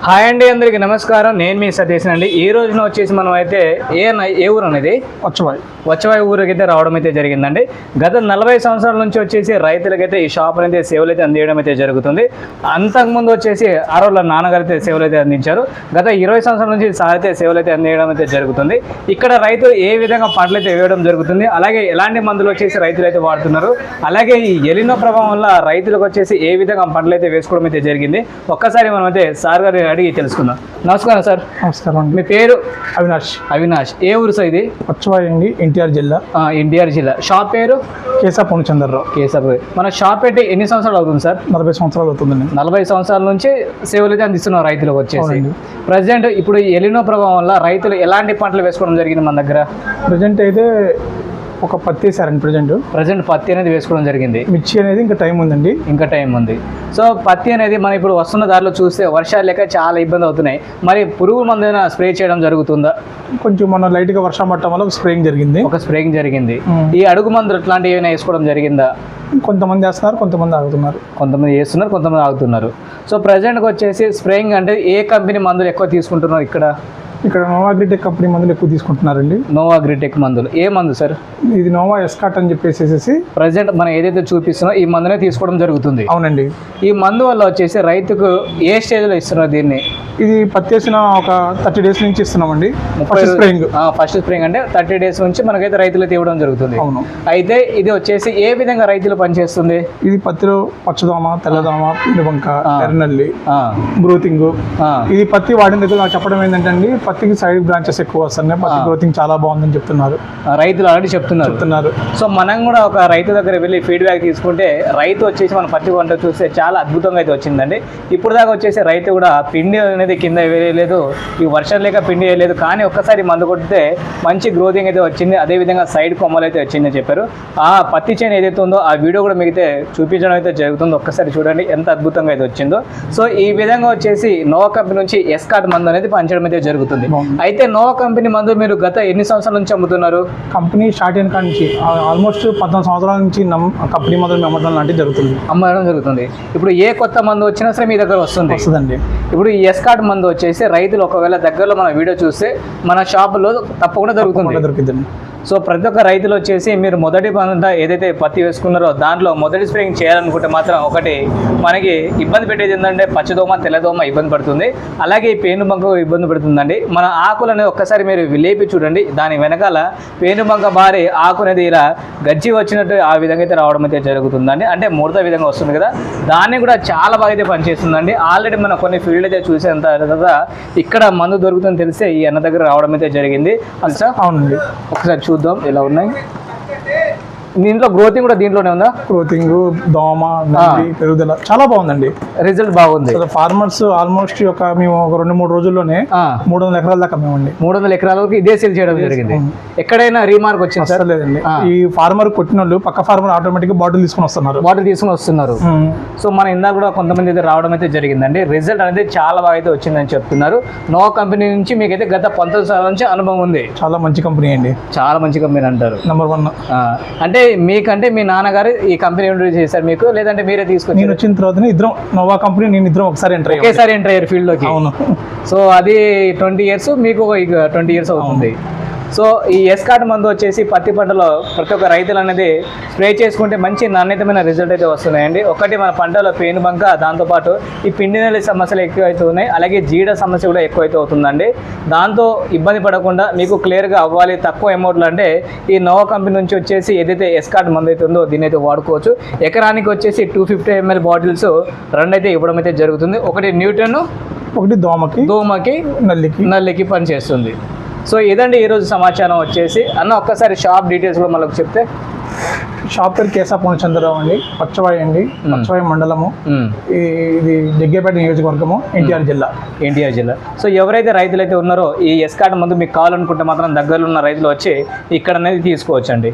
Hi అండి, అందరికీ నమస్కారం. నేను మీ సతీష్ అండి. ఈ రోజున వచ్చేసి మనం అయితే ఏ ఊరు అనేది వచ్చవాయి ఊరికి అయితే రావడం అయితే జరిగిందండి. గత 40 సంవత్సరాల నుంచి వచ్చేసి రైతులకైతే ఈ షాప్ అనేది సేవలు అయితే అందించడం అయితే జరుగుతుంది. అంతకుముందు వచ్చేసి అరవల నాన్నగారు అయితే సేవలు అయితే అందించారు. గత 20 సంవత్సరాల నుంచి సార్ అయితే సేవలు అయితే అందించడం అయితే జరుగుతుంది. ఇక్కడ రైతులు ఏ విధంగా పంటలు అయితే వేయడం జరుగుతుంది, అలాగే ఎలాంటి మందులు వచ్చేసి రైతులు అయితే వాడుతున్నారు, అలాగే ఈ ఎలినో ప్రభావం వల్ల రైతులకు వచ్చేసి ఏ విధంగా పంటలు అయితే వేసుకోవడం అయితే జరిగింది. ఒక్కసారి మనం అయితే సార్ గారు అడిగి తెలుసుకుందాం. నమస్కారం సార్. నమస్కారం అండి. మీ పేరు? అవినాష్. ఏ ఊరు సార్ ఇది? వచ్చవాయి అండి, ఎన్టీఆర్ జిల్లా. ఎన్టీఆర్ జిల్లా. షాప్ పేరు? కేశవ పూర్ణచంద్రరావు. మన షాప్ పెట్టి ఎన్ని సంవత్సరాలు అవుతుంది సార్? 40 సంవత్సరాలు అవుతుందండి. 40 సంవత్సరాల నుంచి సేవలు అయితే అందిస్తున్నారు రైతులకు వచ్చేసి. ప్రజెంట్ ఇప్పుడు ఎలినో ప్రభావం వల్ల రైతులు ఎలాంటి పంటలు వేసుకోవడం జరిగింది మన దగ్గర? ప్రజెంట్ అయితే ఒక పత్తి వేసారండి. ప్రజెంట్ పత్తి అనేది వేసుకోవడం జరిగింది. మిర్చి అనేది ఇంకా టైం ఉందండి. సో పత్తి అనేది మనం ఇప్పుడు వస్తున్న దారిలో చూస్తే వర్షాలు లేక చాలా ఇబ్బంది అవుతున్నాయి. మరి పురుగు మందు ఏదైనా స్ప్రే చేయడం జరుగుతుందా? కొంచెం మన లైట్గా వర్షం పట్టడం వల్ల స్ప్రేయింగ్ జరిగింది. ఈ అడుగు మందులు ఇట్లాంటివి ఏమైనా వేసుకోవడం జరిగిందా? కొంతమంది వేస్తున్నారు, కొంతమంది వేస్తున్నారు, కొంతమంది ఆగుతున్నారు. సో ప్రజెంట్కి వచ్చేసి స్ప్రేయింగ్ అంటే ఏ కంపెనీ మందులు ఎక్కువ తీసుకుంటున్నారు ఇక్కడ? నోవా అగ్రిటెక్ కంపెనీ మందులు ఎక్కువ తీసుకుంటున్నారండి. నోవా అగ్రిటెక్ మందులు. ఏ మందు సార్ ఇది? నోవా ఎస్కాట్ అని చెప్పేసి ప్రజెంట్ మనం ఏదైతే చూపిస్తున్నా ఈ మందునే తీసుకోవడం జరుగుతుంది. అవునండి. ఈ మందు వల్ల వచ్చేసి రైతుకు ఏ స్టేజ్లో ఇస్తున్నారు దీన్ని? ఇది పత్తి వేసిన ఒక 30 డేస్ నుంచి ఇస్తున్నామండి. ఫస్ట్ స్ప్రేయింగ్ అంటే 30 డేస్ నుంచి మనకైతే రైతులు తీయడం జరుగుతుంది. అవును. అయితే ఇది వచ్చేసి ఏ విధంగా రైతులు పనిచేస్తుంది? ఇది పత్తిలో పచ్చదోమ, తెల్లదోమ, పిండిబంక, ఎర్రనల్లి, గ్రోతింగ్. ఇది పత్తి వాడిన దగ్గర నాకు చెప్పడం ఏంటంటే అండి, పత్తికి సైడ్ బ్రాంచెస్ ఎక్కువ వస్తున్నాయి, పత్తి గ్రోతింగ్ చాలా బాగుందని చెప్తున్నారు రైతులు. ఆల్రెడీ చెప్తున్నారు. సో మనం కూడా ఒక రైతు దగ్గర వెళ్ళి ఫీడ్బ్యాక్ తీసుకుంటే రైతు వచ్చేసి మన పత్తి పంట చూస్తే చాలా అద్భుతంగా అయితే వచ్చిందండి. ఇప్పుడు దాకా వచ్చేసి రైతు కూడా పిండి అనేది కింద వేయలేదు, ఈ వర్షం లేక పిండి వేయలేదు, కానీ ఒక్కసారి మందు కొడితే మంచి గ్రోతింగ్ అయితే వచ్చింది. అదేవిధంగా సైడ్ కొమ్మలు అయితే వచ్చిందని చెప్పారు. ఆ పత్తి చేను ఏదైతే ఉందో ఆ వీడియో కూడా మీకు చూపించడం అయితే జరుగుతుందో ఒక్కసారి చూడండి ఎంత అద్భుతంగా అయితే వచ్చిందో. సో ఈ విధంగా వచ్చేసి నోవా కంపెనీ నుంచి ఎస్కాట్ మందు అనేది పంచడం అయితే జరుగుతుంది. అయితే నోవా కంపెనీ మందు మీరు గత ఎన్ని సంవత్సరాల నుంచి అమ్ముతున్నారు? కంపెనీ స్టార్ట్ అయిన కాడి నుంచి ఆల్మోస్ట్ 14 సంవత్సరాల నుంచి కంపెనీ మందులు అమ్మడం లాంటివి జరుగుతుంది. ఇప్పుడు ఏ కొత్త మందు వచ్చినా సరే మీ దగ్గర వస్తుందండి. ఇప్పుడు ఈ ఎస్కాట్ మందు వచ్చేసి రైతులు ఒకవేళ దగ్గరలో మన వీడియో చూస్తే మన షాపులో తప్పకుండా దొరుకుతుంది. సో ప్రతి ఒక్క రైతులు వచ్చేసి మీరు మొదటి పంట ఏదైతే పత్తి వేసుకున్నారో దాంట్లో మొదటి స్ప్రేయింగ్ చేయాలనుకుంటే మాత్రం ఒకటి మనకి ఇబ్బంది పెట్టేది ఏంటంటే పచ్చదోమ, తెల్లదోమ ఇబ్బంది పడుతుంది, అలాగే ఈ పేనుబంక ఇబ్బంది పెడుతుందండి. మన ఆకులు అనేది ఒక్కసారి మీరు లేపి చూడండి, దాని వెనకాల పేనుబంక బారి ఆకు అనేది ఇలా గజ్జి వచ్చినట్టు ఆ విధంగా అయితే రావడం అయితే జరుగుతుందండి. అంటే ముడత విధంగా వస్తుంది కదా, దాన్ని కూడా చాలా బాగా అయితే పనిచేస్తుందండి. ఆల్రెడీ మనం కొన్ని ఫీల్డ్ అయితే చూసేంత తర్వాత ఇక్కడ మందు దొరుకుతుందని తెలిస్తే ఈ అన్న దగ్గర రావడం అయితే జరిగింది. అసలు అవునండి, ఒకసారి చూద్దాం ఎలా ఉన్నాయి. దీంట్లో గ్రోతింగ్ కూడా దీంట్లోనే ఉందా? గ్రోతింగ్, దోమ, పెరుగుదల చాలా బాగుందండి. రిజల్ట్ బాగుంది. ఫార్మర్స్ ఆల్మోస్ట్ మేము ఒక 2-3 రోజుల్లోనే 300 ఎకరాల దాకా మేమండి. 300 ఎకరాల వరకు ఇదే సేల్ చేయడం జరిగింది. ఎక్కడైనా రీమార్క్ వచ్చింది సార్? లేదండి. ఈ ఫార్మర్ కొట్టిన వాళ్ళు పక్క ఫార్మర్ ఆటోమేటిక్ బాటిల్ తీసుకుని వస్తున్నారు. సో మన ఇందాక కూడా కొంతమంది అయితే రావడం అయితే జరిగిందండి. రిజల్ట్ అనేది చాలా బాగా అయితే వచ్చిందని చెప్తున్నారు. నోవా కంపెనీ నుంచి మీకైతే గత 19 సంవత్సరాల నుంచి అనుభవం ఉంది. చాలా మంచి కంపెనీ అండి. చాలా మంచి కంపెనీ అంటారు. నెంబర్ 1. అంటే మీకంటే మీ నాన్నగారు ఈ కంపెనీ ఇంట్రొడ్యూస్ చేశారు మీకు, లేదంటే మీరే తీసుకొని? నేను వచ్చిన తర్వాత ఇద్దరం నోవా కంపెనీ నేను ఇద్దరం ఒకేసారి ఎంటర్ అయ్యారు ఫీల్డ్ లోకి. అవును. సో అది 20 ఇయర్స్, మీకు 20 ఇయర్స్ అవుతుంది. సో ఈ ఎస్కాట్ మందు వచ్చేసి పత్తి పంటలో ప్రతి ఒక్క రైతులు అనేది స్ప్రే చేసుకుంటే మంచి నాణ్యతమైన రిజల్ట్ అయితే వస్తున్నాయండి. ఒకటి మన పంటలో పేనుబంక, దాంతోపాటు ఈ పిండి నెల సమస్యలు ఎక్కువైతే ఉన్నాయి, అలాగే జీడ సమస్య కూడా ఎక్కువైతే అవుతుందండి. దాంతో ఇబ్బంది పడకుండా మీకు క్లియర్గా అవ్వాలి తక్కువ అమౌంట్లో అంటే ఈ నోవా కంపెనీ నుంచి వచ్చేసి ఏదైతే ఎస్కాట్ మందు అయితే ఉందో దీన్ని అయితే వాడుకోవచ్చు. ఎకరానికి వచ్చేసి 250 ml బాటిల్స్ 2 అయితే ఇవ్వడం అయితే జరుగుతుంది. ఒకటి న్యూటన్, ఒకటి దోమకి నల్లికి పనిచేస్తుంది. సో ఇదండి ఈరోజు సమాచారం వచ్చేసి. అన్న ఒక్కసారి షాప్ డీటెయిల్స్ కూడా మనకు చెప్తే? షాప్ పేరు కేశవ పూర్ణచంద్రరావు అండి, పచ్చవాయి మండలము, ఇది జగ్గేపేట నియోజకవర్గము, ఎన్టీఆర్ జిల్లా. సో ఎవరైతే రైతులు అయితే ఉన్నారో ఈ ఎస్కాట్ మందు మీకు కావాలనుకుంటే మాత్రం దగ్గరలో ఉన్న రైతులు వచ్చి ఇక్కడ అనేది తీసుకోవచ్చండి.